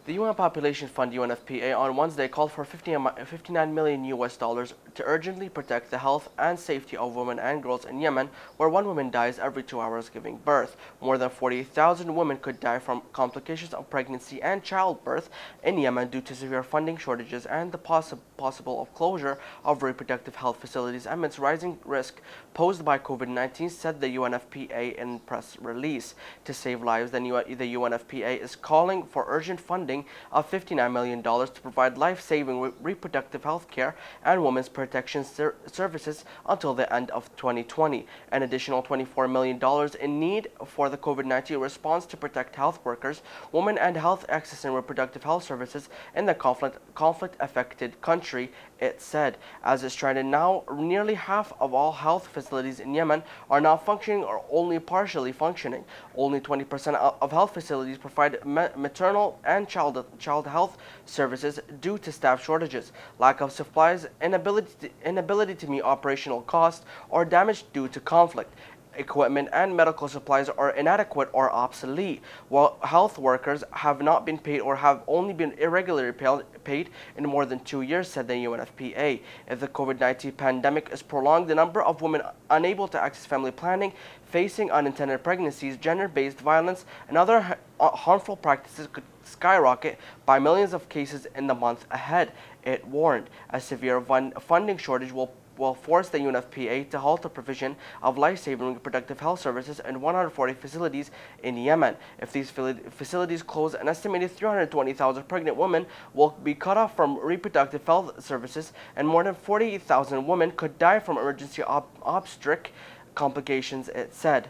The UN Population Fund (UNFPA) on Wednesday called for 59 million US dollars to urgently protect the health and safety of women and girls in Yemen, where one woman dies every 2 hours giving birth. More than 48,000 women could die from complications of pregnancy and childbirth in Yemen due to severe funding shortages and the possible of closure of reproductive health facilities amidst rising risk posed by COVID-19, said the UNFPA in press release. To save lives, the UNFPA is calling for urgent funding of $59 million to provide life-saving reproductive health care and women's protection services until the end of 2020. An additional $24 million in need for the COVID-19 response to protect health workers, women, and health access and reproductive health services in the conflict-affected country, it said. As is trending now, nearly half of all health facilities in Yemen are not functioning or only partially functioning. Only 20% of health facilities provide maternal and child health services due to staff shortages, lack of supplies, inability to meet operational costs, or damage due to conflict. Equipment and medical supplies are inadequate or obsolete, while health workers have not been paid or have only been irregularly paid in more than 2 years, said the UNFPA. If the COVID-19 pandemic is prolonged, the number of women unable to access family planning, facing unintended pregnancies, gender-based violence, and other harmful practices could skyrocket by millions of cases in the month ahead, it warned. A severe funding shortage will force the UNFPA to halt the provision of life-saving reproductive health services in 140 facilities in Yemen. If these facilities close, an estimated 320,000 pregnant women will be cut off from reproductive health services, and more than 48,000 women could die from emergency obstetric complications, it said.